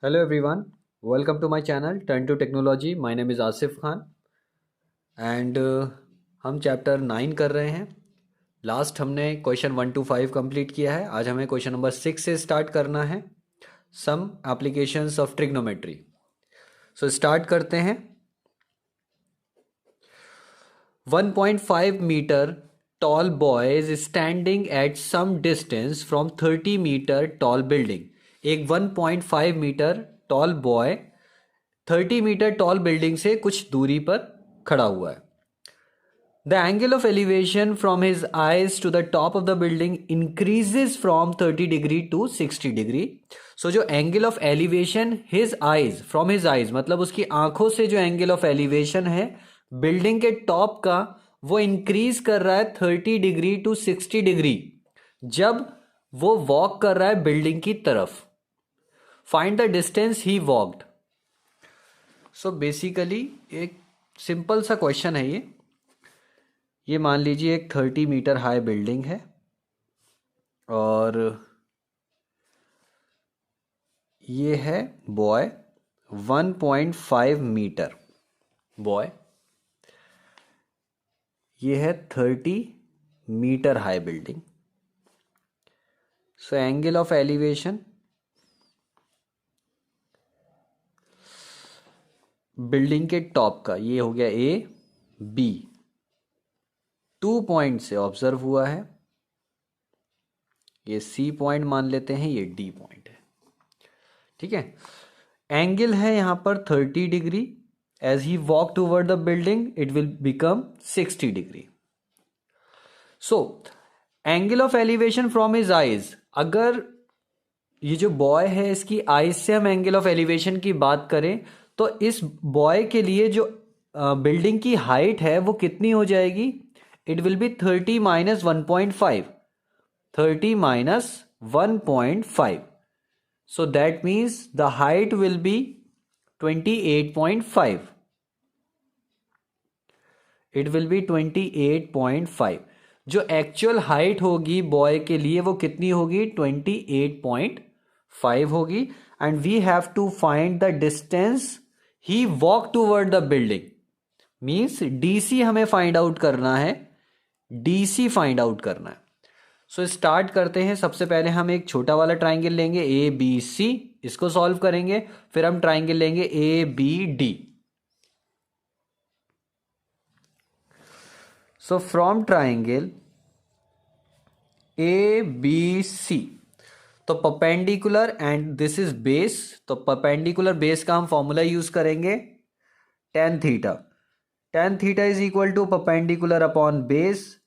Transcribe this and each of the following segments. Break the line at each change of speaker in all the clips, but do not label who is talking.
Hello everyone, welcome to my channel Turn to Technology. My name is Asif Khan and हम chapter 9 कर रहे हैं. Last हमने question 1 to 5 complete किया है. आज हमें क्वेश्चन नंबर 6 से स्टार्ट करना है. Some applications of trigonometry. So start करते हैं. 1.5 meter tall boy is standing at some distance from 30 meter tall building. एक 1.5 metre tall boy 30 metre tall building से कुछ दूरी पर खड़ा हुआ है. The angle of elevation from his eyes to the top of the building increases from 30 degree to 60 degree. So जो angle of elevation his eyes from his eyes मतलब उसकी आंखों से जो एंगल ऑफ एलिवेशन है बिल्डिंग के top का वो इंक्रीज कर रहा है 30 डिग्री टू 60 डिग्री जब वो वॉक कर रहा है बिल्डिंग की तरफ. Find the distance he walked. So basically एक सिंपल सा क्वेश्चन है ये मान लीजिए एक 30 मीटर हाई बिल्डिंग है और ये है बॉय 1.5 मीटर बॉय. ये है 30 metre high building. So angle of elevation building के टॉप का ये हो गया ए बी. 2 पॉइंट से ऑब्जर्व हुआ है. ये सी पॉइंट मान लेते हैं, ये डी पॉइंट है. ठीक है. एंगल है यहां पर 30 degree. As he walk toward the building it will become 60 degree. So angle of elevation from his eyes. अगर ये जो बॉय है इसकी आईज से हम एंगल ऑफ एलिवेशन की बात करें तो इस बॉय के लिए जो बिल्डिंग की हाइट है वो कितनी हो जाएगी. It will B 30 minus 1.5. 30 minus 1.5. So that means the height will be 28.5. It will B 28.5. जो एक्चुअल हाइट होगी बॉय के लिए वो कितनी होगी 28.5 होगी. And we have to find the distance he walk toward the building. Means DC हमें find out करना है. डीसी फाइंड आउट करना है. सो स्टार्ट करते हैं. सबसे पहले हम एक छोटा वाला ट्राइंगल लेंगे ए बी सी. इसको सॉल्व करेंगे. फिर हम ट्राइंगल लेंगे A B D. So from triangle A B C तो perpendicular and this is base. तो परपेंडिकुलर बेस का हम फॉर्मूला यूज करेंगे tan theta. tan theta is equal to perpendicular upon base.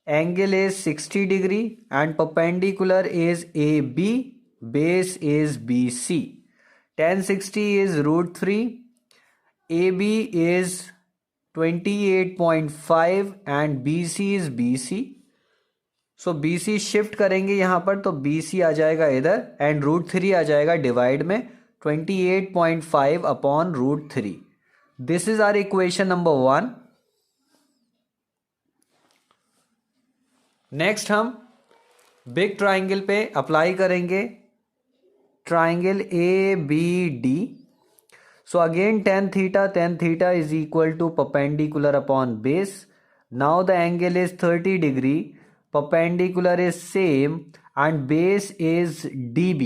Angle is 60 degree and perpendicular is A B. Base is B C. tan 60 is √3. A B is 28.5 and B C is B C. So B C shift करेंगे यहां पर तो B C आ जाएगा इधर and √3 आ जाएगा divide में 28.5 upon √3. This is our equation number 1. Next हम big triangle पे अप्लाई करेंगे triangle A B D. So again tan theta is equal to perpendicular upon base. Now the angle is 30 degree. Perpendicular is same and base is dB.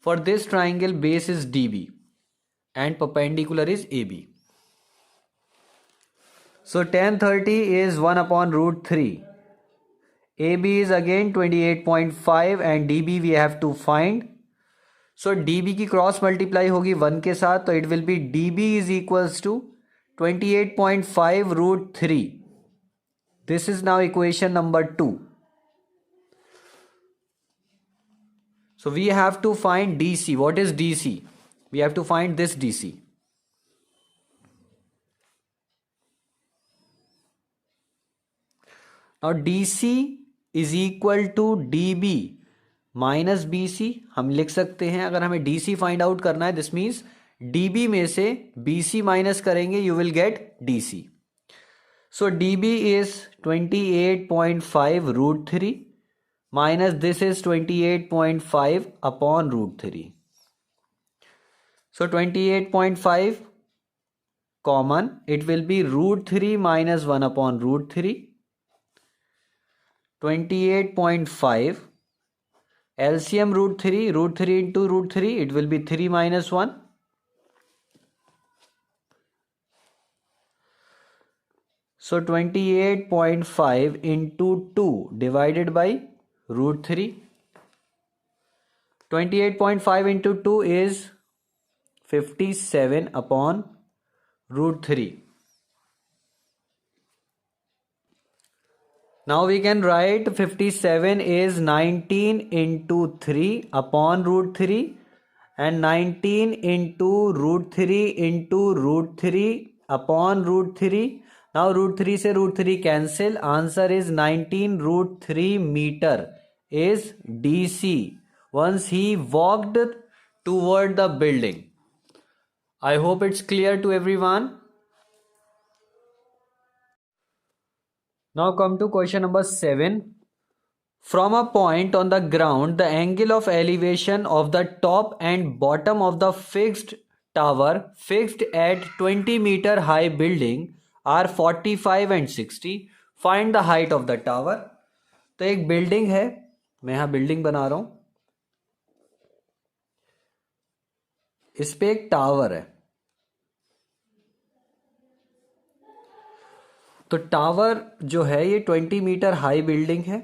For this triangle base is dB and perpendicular is AB. So tan 30 is 1 upon √3. AB is again 28.5 and dB we have to find. So dB की cross multiply होगी 1 के साथ तो it will be dB is equals to 28.5 √3. This is now equation number 2. So we have to find DC. What is DC? We have to find this DC. Now DC is equal to DB minus BC. हम लिख सकते हैं अगर हमें DC find out करना है. This means DB में से BC माइनस करेंगे you will get DC. So dB is 28.5 √3 minus this is 28.5 upon √3. So 28.5 common, it will be root 3 minus 1 upon root 3. 28.5 LCM root 3 into root 3, it will be 3 minus 1. So 28.5 into 2 divided by root 3. 28.5 into 2 is 57 upon root 3. Now we can write 57 is 19 into 3 upon root 3 and 19 into root 3 into root 3 upon root 3. Now root 3 से root 3 cancel. Answer is 19 root 3 meter is DC once he walked toward the building. I hope it's clear to everyone. Now come to question number 7. From a point on the ground, the angle of elevation of the top and bottom of the fixed tower fixed at 20 meter high building are 45 and 60. Find the height of the tower. तो एक building है, मैं यहाँ building बना रहा हूं, इस पे एक टावर है. तो टावर जो है ये 20 मीटर हाई बिल्डिंग है.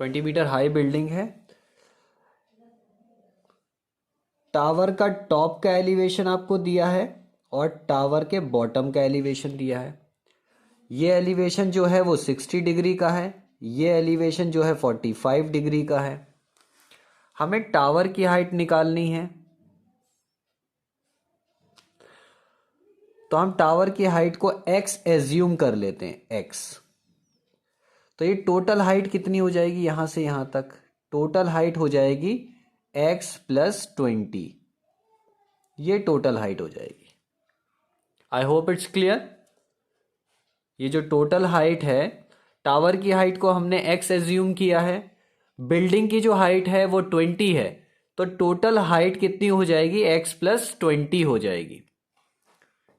20 मीटर हाई बिल्डिंग है. टावर का टॉप का एलिवेशन आपको दिया है और टावर के बॉटम का एलिवेशन दिया है. ये एलिवेशन जो है वो 60 डिग्री का है, ये एलिवेशन जो है 45 डिग्री का है. हमें टावर की हाइट निकालनी है. तो हम टावर की हाइट को x एज्यूम कर लेते हैं, x. तो ये टोटल हाइट कितनी हो जाएगी यहां से यहां तक? टोटल हाइट हो जाएगी x प्लस 20. ये टोटल हाइट हो जाएगी. आई होप इट्स क्लियर. ये जो टोटल हाइट है, टावर की हाइट को हमने x एज्यूम किया है, बिल्डिंग की जो हाइट है वो 20 है, तो टोटल हाइट कितनी हो जाएगी? x प्लस 20 हो जाएगी.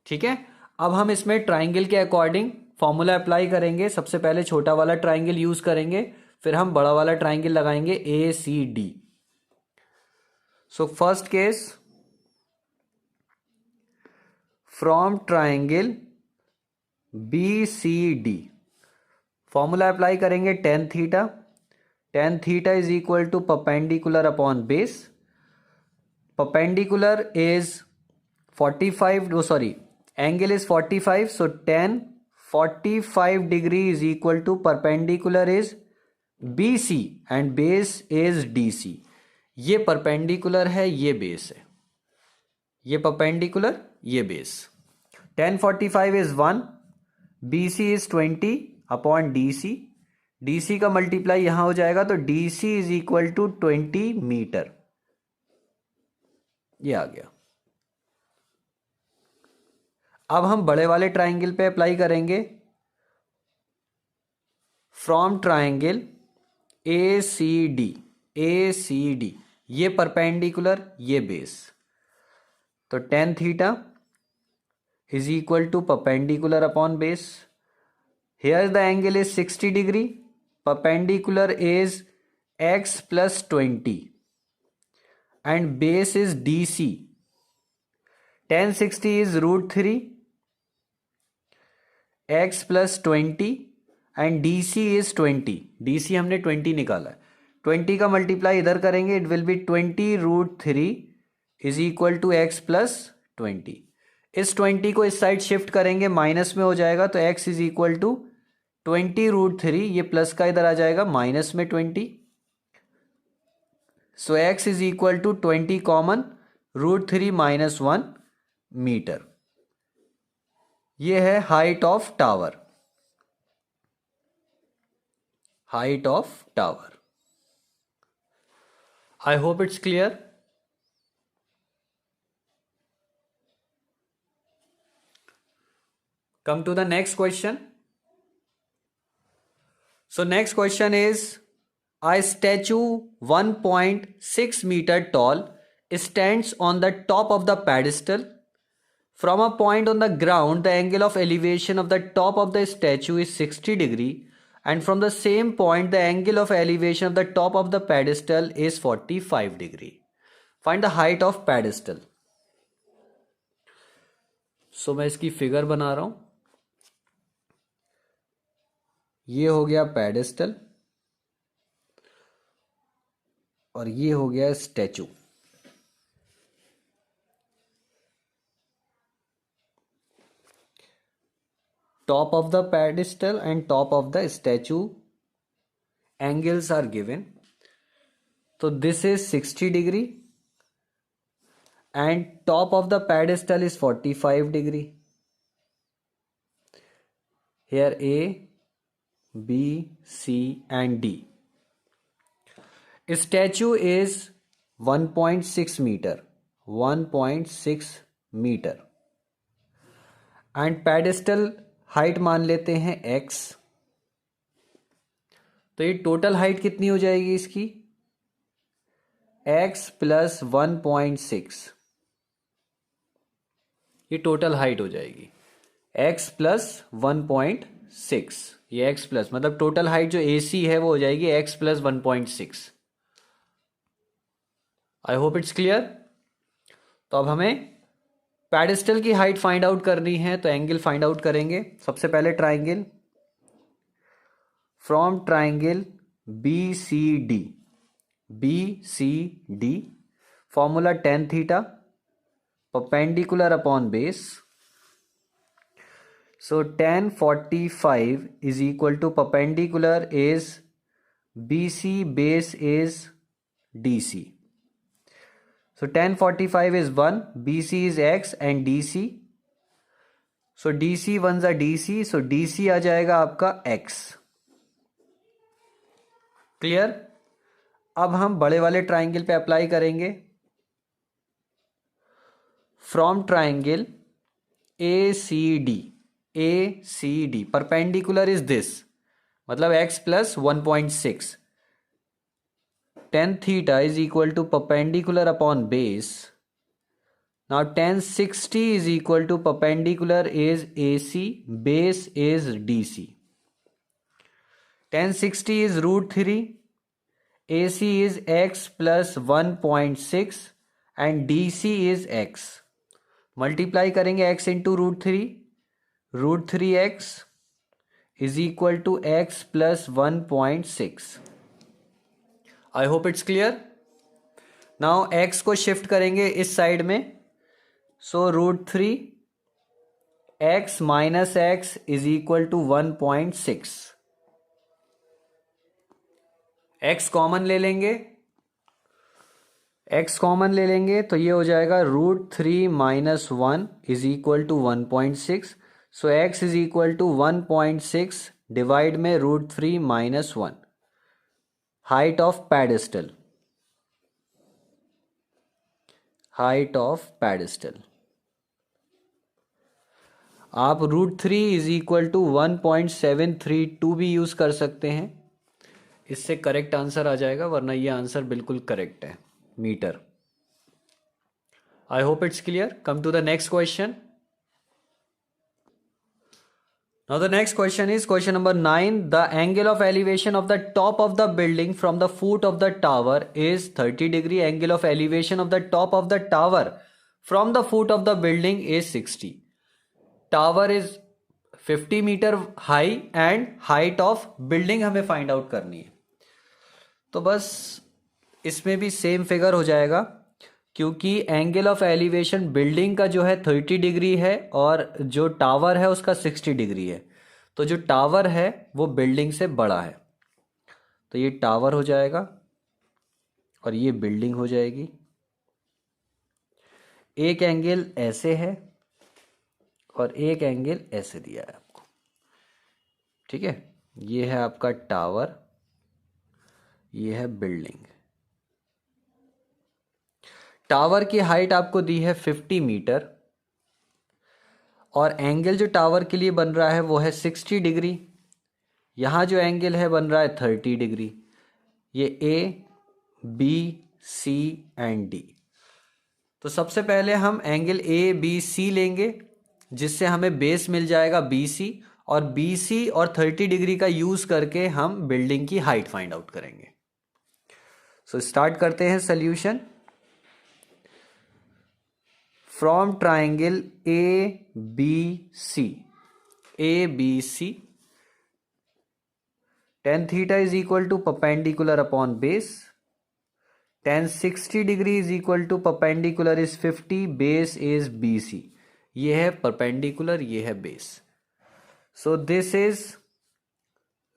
ठीक है. अब हम इसमें ट्राइंगल के अकॉर्डिंग फॉर्मूला अप्लाई करेंगे. सबसे पहले छोटा वाला ट्राइंगल यूज करेंगे, फिर हम बड़ा वाला ट्राइंगल लगाएंगे ACD. So first case, from triangle BCD formula apply करेंगे tan theta. tan theta is equal to perpendicular upon base. Perpendicular is 45, angle is 45, so tan 45 degree is equal to perpendicular is BC and base is DC. ये perpendicular है, ये base है. ये perpendicular, ये base. tan 45 is 1, BC is 20 upon DC. DC का multiply यहां हो जाएगा, तो DC is equal to 20 metre. ये आ गया. अब हम बड़े वाले ट्राइंगल पे अप्लाई करेंगे. फ्रॉम ट्राइंगल ACD, ये परपेंडिकुलर, ये बेस. तो tan theta is equal to perpendicular upon base. Here the angle is 60 degree. Perpendicular is x plus 20 and base is DC. tan 60 is root 3 x plus 20 and DC is 20. DC हमने 20 निकाला है. 20 का multiply इधर करेंगे, it will be 20 root 3 is equal to x plus 20. इस 20 को इस side shift करेंगे, माइनस में हो जाएगा, तो x is equal to 20 root 3. ये प्लस का इधर आ जाएगा, माइनस में 20. So x is equal to 20 common, root 3 minus 1 metre. ये है height of tower. Height of tower. I hope it's clear. Come to the next question. So next question is, a statue 1.6 meter tall stands on the top of the pedestal. From a point on the ground, the angle of elevation of the top of the statue is 60 degree, and from the same point, the angle of elevation of the top of the pedestal is 45 degree. Find the height of pedestal. So मैं इसकी figure बना रहा हूं. ये हो गया pedestal और ये हो गया statue. Top of the pedestal and top of the statue angles are given. So this is 60 degree and top of the pedestal is 45 degree. Here A, B, C and D. Statue is 1.6 meter. 1.6 meter. And pedestal height मान लेते हैं x. तो ये total height कितनी हो जाएगी इसकी? x plus 1.6. ये टोटल हाइट हो जाएगी x प्लस 1.6. ये x प्लस मतलब टोटल हाइट जो AC है वो हो जाएगी x plus 1.6. I hope it's clear. तो अब हमें पेडेस्टल की हाइट फाइंड आउट करनी है, तो एंगल फाइंड आउट करेंगे. सबसे पहले triangle. From triangle B C D formula tan theta perpendicular upon base. So tan 45 is equal to perpendicular is BC, base is DC. So tan 45 is 1, BC is X and DC. So DC ones are DC, so DC आ जाएगा आपका X. Clear. अब हम बड़े वाले triangle पे apply करेंगे. From triangle ACD perpendicular is this मतलब X plus 1.6. tan theta is equal to perpendicular upon base. Now tan 60 is equal to perpendicular is AC, base is DC. Tan 60 is root 3, AC is X plus 1.6 and DC is X. Multiply करेंगे X into root 3. Root 3X is equal to X plus 1.6. I hope it's clear. Now X को shift करेंगे इस side में. So root 3 X minus X is equal to 1.6. X common ले लेंगे. X common ले लेंगे तो ये हो जाएगा root 3 minus 1 is equal to 1.6. So x is equal to 1.6 divide में root 3 minus 1. height of pedestal. आप रूट 3 इज इक्वल टू 1.732 भी यूज कर सकते हैं. इससे करेक्ट आंसर आ जाएगा, वरना ये आंसर बिल्कुल करेक्ट है. Metre. I hope it's clear. Come to the next question. Now the next question is question number 9. The angle of elevation of the top of the building from the foot of the tower is 30 degree. Angle of elevation of the top of the tower from the foot of the building is 60. Tower is 50 meter high and height of building हमें find out करनी है. तो बस इसमें भी same figure हो जाएगा, क्योंकि एंगल ऑफ एलिवेशन बिल्डिंग का जो है 30 डिग्री है और जो टावर है उसका 60 डिग्री है. तो जो टावर है वो बिल्डिंग से बड़ा है, तो ये टावर हो जाएगा और ये बिल्डिंग हो जाएगी. एक एंगल ऐसे है और एक एंगल ऐसे दिया है आपको. ठीक है, ये है आपका टावर, ये है बिल्डिंग. टावर की हाइट आपको दी है 50 मीटर और एंगल जो टावर के लिए बन रहा है वो है 60 डिग्री. यहाँ जो एंगल है बन रहा है 30 डिग्री. ये A, B, C and D. तो सबसे पहले हम एंगल ए बी सी लेंगे, जिससे हमें बेस मिल जाएगा बी सी, और बी सी और 30 डिग्री का यूज करके हम बिल्डिंग की हाइट फाइंड आउट करेंगे। सो स्टार्ट करते हैं solution. From triangle A B C tan theta is equal to perpendicular upon base, tan 60 degree is equal to perpendicular is 50, base is BC। ये है perpendicular, ये है base। So this is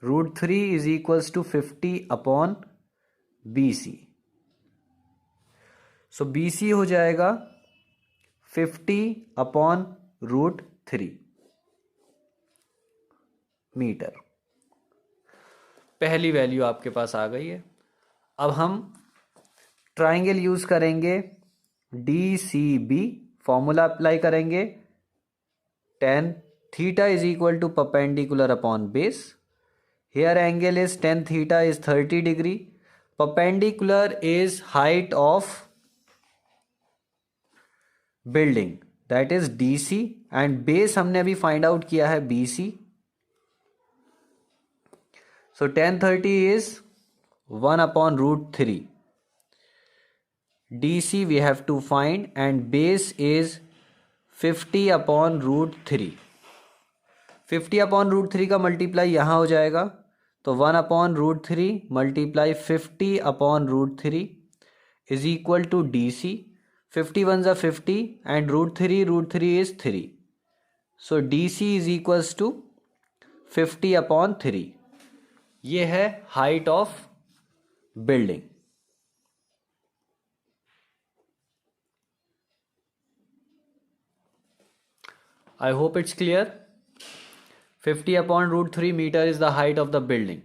√3 is equals to 50 upon BC। So BC हो जाएगा 50 upon √3 metre. पहली value आपके पास आ गई है। अब हम ट्राइंगल यूज करेंगे DCB, फॉर्मूला अप्लाई करेंगे, tan theta is equal to perpendicular upon base। Here angle is tan theta is 30 degree, perpendicular is height of building that is DC, and base हमने अभी find out किया है BC। So tan 30 is 1 upon √3। DC we have to find, and base is 50 upon √3। 50 upon √3 का multiply यहाँ हो जाएगा, तो 1 upon √3 multiply 50 upon √3 is equal to DC। 50 ones are 50 and √3 is 3। So DC is equals to 50 upon 3। ये है height of building. I hope it's clear। 50 upon √3 meter is the height of the building।